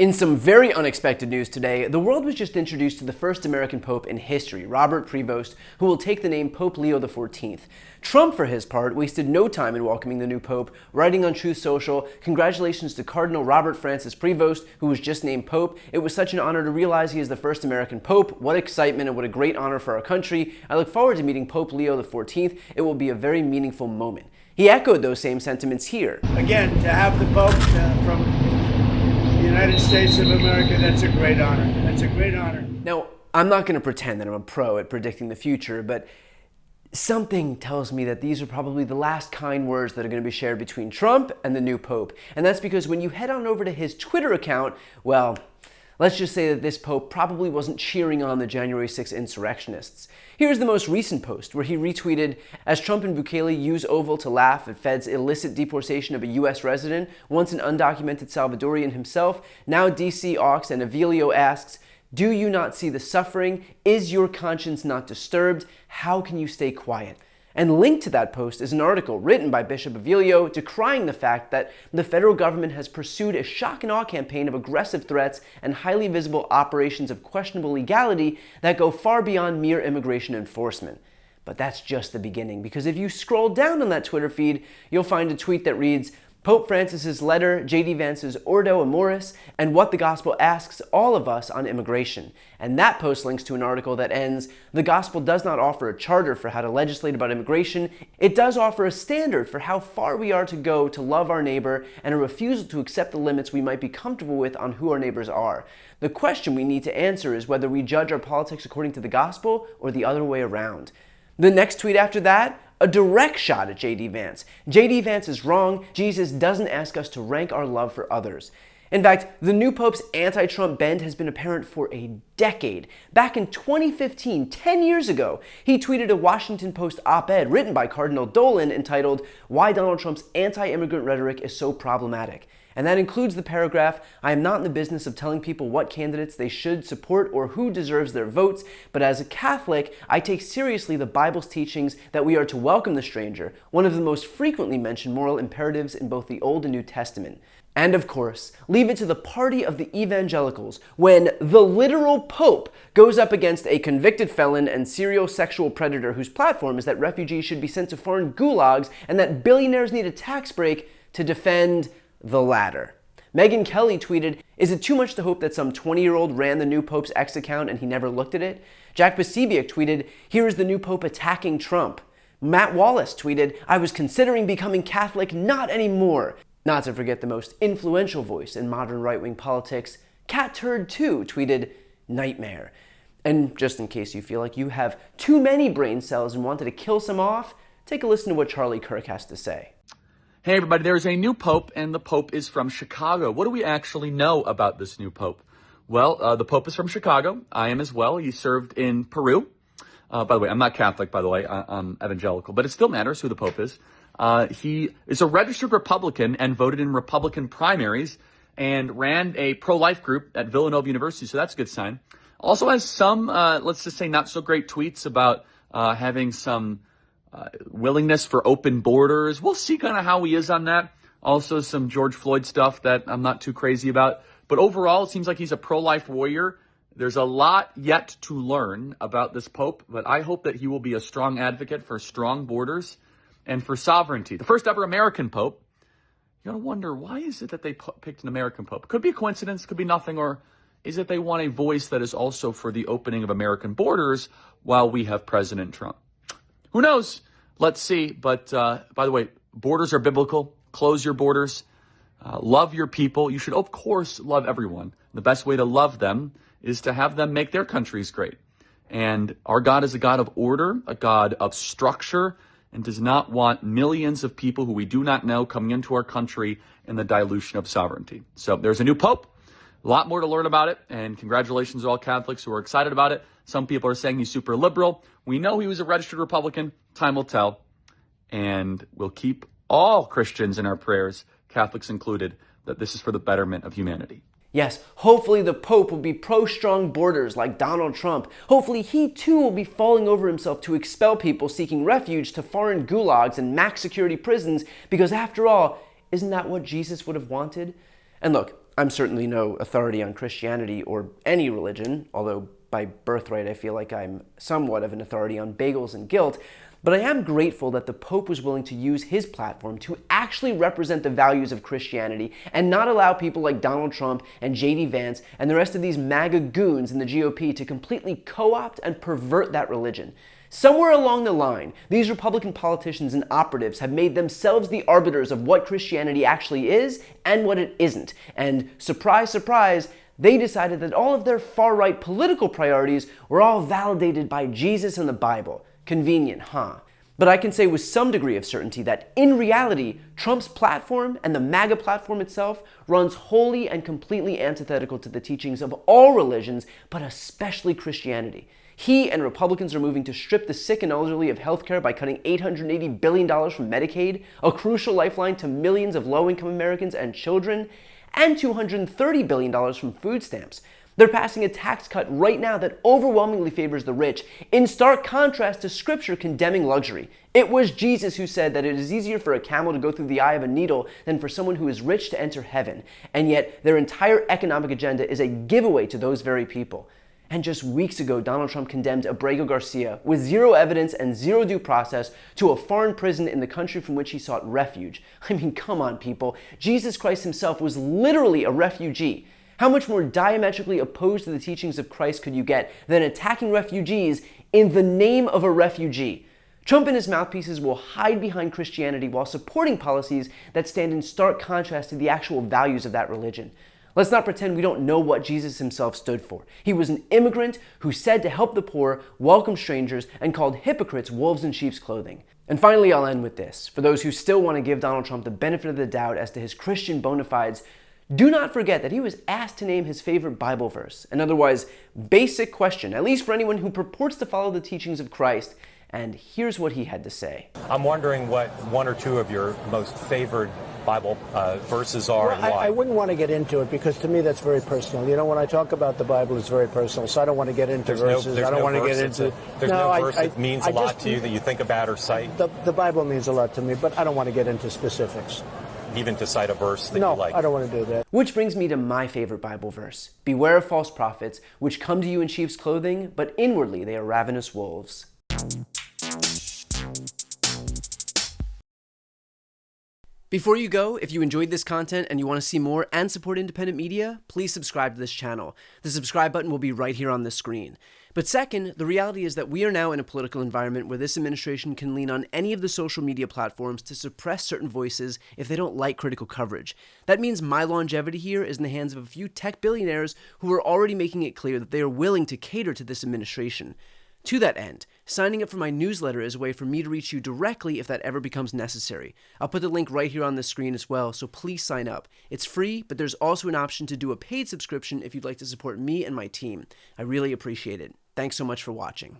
In some very unexpected news today, the world was just introduced to the first American Pope in history, Robert Prevost, who will take the name Pope Leo XIV. Trump, for his part, wasted no time in welcoming the new Pope, writing on Truth Social, "Congratulations to Cardinal Robert Francis Prevost, who was just named Pope. It was such an honor to realize he is the first American Pope. What excitement and what a great honor for our country. I look forward to meeting Pope Leo XIV. It will be a very meaningful moment." He echoed those same sentiments here. Again, to have the Pope from the United States of America, that's a great honor. That's a great honor. Now, I'm not going to pretend that I'm a pro at predicting the future, but something tells me that these are probably the last kind words that are going to be shared between Trump and the new Pope. And that's because when you head on over to his Twitter account, well, let's just say that this Pope probably wasn't cheering on the January 6th insurrectionists. Here's the most recent post where he retweeted, "As Trump and Bukele use Oval to laugh at Fed's illicit deportation of a U.S. resident, once an undocumented Salvadorian himself, now DC Ox and Avilio asks, do you not see the suffering? Is your conscience not disturbed? How can you stay quiet?" And linked to that post is an article written by Bishop Avilio decrying the fact that the federal government has pursued a shock and awe campaign of aggressive threats and highly visible operations of questionable legality that go far beyond mere immigration enforcement. But that's just the beginning, because if you scroll down on that Twitter feed, you'll find a tweet that reads, "Pope Francis's letter, J.D. Vance's Ordo Amoris, and what the gospel asks all of us on immigration." And that post links to an article that ends, "The gospel does not offer a charter for how to legislate about immigration. It does offer a standard for how far we are to go to love our neighbor and a refusal to accept the limits we might be comfortable with on who our neighbors are. The question we need to answer is whether we judge our politics according to the gospel or the other way around." The next tweet after that, a direct shot at J.D. Vance. "J.D. Vance is wrong. Jesus doesn't ask us to rank our love for others." In fact, the new Pope's anti-Trump bend has been apparent for a decade. Back in 2015, 10 years ago, he tweeted a Washington Post op-ed written by Cardinal Dolan entitled, "Why Donald Trump's Anti-Immigrant Rhetoric is So Problematic." And that includes the paragraph, "I am not in the business of telling people what candidates they should support or who deserves their votes, but as a Catholic, I take seriously the Bible's teachings that we are to welcome the stranger, one of the most frequently mentioned moral imperatives in both the Old and New Testament." And of course, leave it to the party of the evangelicals when the literal Pope goes up against a convicted felon and serial sexual predator whose platform is that refugees should be sent to foreign gulags and that billionaires need a tax break to defend the latter. Megyn Kelly tweeted, "Is it too much to hope that some 20-year-old ran the new Pope's X account and he never looked at it?" Jack Posobiec tweeted, "Here is the new Pope attacking Trump." Matt Wallace tweeted, "I was considering becoming Catholic, not anymore." Not to forget the most influential voice in modern right-wing politics, Cat Turd 2 tweeted, "Nightmare." And just in case you feel like you have too many brain cells and wanted to kill some off, take a listen to what Charlie Kirk has to say. Hey everybody, there's a new Pope, and the Pope is from Chicago. What do we actually know about this new Pope? Well, the Pope is from Chicago. I am as well. He served in Peru. By the way, I'm not Catholic, by the way. I'm evangelical, but it still matters who the Pope is. He is a registered Republican and voted in Republican primaries and ran a pro-life group at Villanova University, so that's a good sign. Also has some, let's just say, not so great tweets about having some willingness for open borders. We'll see kind of how he is on that. Also some George Floyd stuff that I'm not too crazy about. But overall, it seems like he's a pro-life warrior. There's a lot yet to learn about this Pope, but I hope that he will be a strong advocate for strong borders and for sovereignty. The first ever American Pope. You gotta wonder, why is it that they picked an American Pope? Could be a coincidence, could be nothing, or is it they want a voice that is also for the opening of American borders while we have President Trump? Who knows? Let's see. But by the way, borders are biblical. Close your borders. Love your people. You should, of course, love everyone. The best way to love them is to have them make their countries great. And our God is a God of order, a God of structure, and does not want millions of people who we do not know coming into our country in the dilution of sovereignty. So there's a new Pope. A lot more to learn about it, and congratulations to all Catholics who are excited about it. Some people are saying he's super liberal. We know he was a registered Republican. Time will tell. And we'll keep all Christians in our prayers, Catholics included, that this is for the betterment of humanity. Yes, hopefully the Pope will be pro-strong borders like Donald Trump. Hopefully he too will be falling over himself to expel people seeking refuge to foreign gulags and max security prisons, because after all, isn't that what Jesus would have wanted? And look, I'm certainly no authority on Christianity or any religion, although by birthright I feel like I'm somewhat of an authority on bagels and guilt. But I am grateful that the Pope was willing to use his platform to actually represent the values of Christianity and not allow people like Donald Trump and J.D. Vance and the rest of these MAGA goons in the GOP to completely co-opt and pervert that religion. Somewhere along the line, these Republican politicians and operatives have made themselves the arbiters of what Christianity actually is and what it isn't. And surprise, surprise, they decided that all of their far-right political priorities were all validated by Jesus and the Bible. Convenient, huh? But I can say with some degree of certainty that in reality, Trump's platform and the MAGA platform itself runs wholly and completely antithetical to the teachings of all religions, but especially Christianity. He and Republicans are moving to strip the sick and elderly of healthcare by cutting $880 billion from Medicaid, a crucial lifeline to millions of low-income Americans and children, and $230 billion from food stamps. They're passing a tax cut right now that overwhelmingly favors the rich, in stark contrast to Scripture condemning luxury. It was Jesus who said that it is easier for a camel to go through the eye of a needle than for someone who is rich to enter heaven. And yet, their entire economic agenda is a giveaway to those very people. And just weeks ago, Donald Trump condemned Abrego Garcia with zero evidence and zero due process to a foreign prison in the country from which he sought refuge. I mean, come on, people. Jesus Christ himself was literally a refugee. How much more diametrically opposed to the teachings of Christ could you get than attacking refugees in the name of a refugee? Trump and his mouthpieces will hide behind Christianity while supporting policies that stand in stark contrast to the actual values of that religion. Let's not pretend we don't know what Jesus himself stood for. He was an immigrant who said to help the poor, welcome strangers, and called hypocrites wolves in sheep's clothing. And finally, I'll end with this. For those who still want to give Donald Trump the benefit of the doubt as to his Christian bona fides, do not forget that he was asked to name his favorite Bible verse, an otherwise basic question, at least for anyone who purports to follow the teachings of Christ. And here's what he had to say. I'm wondering what one or two of your most favored Bible verses are, well, and why. I wouldn't want to get into it because to me that's very personal. You know, when I talk about the Bible, it's very personal, so I don't want to get into verses. I don't want to get into... There's no verse that means a lot to you that you think about or cite? The Bible means a lot to me, but I don't want to get into specifics. Even to cite a verse that you like? No, I don't want to do that. Which brings me to my favorite Bible verse. Beware of false prophets, which come to you in sheep's clothing, but inwardly they are ravenous wolves. Before you go, if you enjoyed this content and you want to see more and support independent media, please subscribe to this channel. The subscribe button will be right here on the screen. But second, the reality is that we are now in a political environment where this administration can lean on any of the social media platforms to suppress certain voices if they don't like critical coverage. That means my longevity here is in the hands of a few tech billionaires who are already making it clear that they are willing to cater to this administration. To that end, signing up for my newsletter is a way for me to reach you directly if that ever becomes necessary. I'll put the link right here on the screen as well, so please sign up. It's free, but there's also an option to do a paid subscription if you'd like to support me and my team. I really appreciate it. Thanks so much for watching.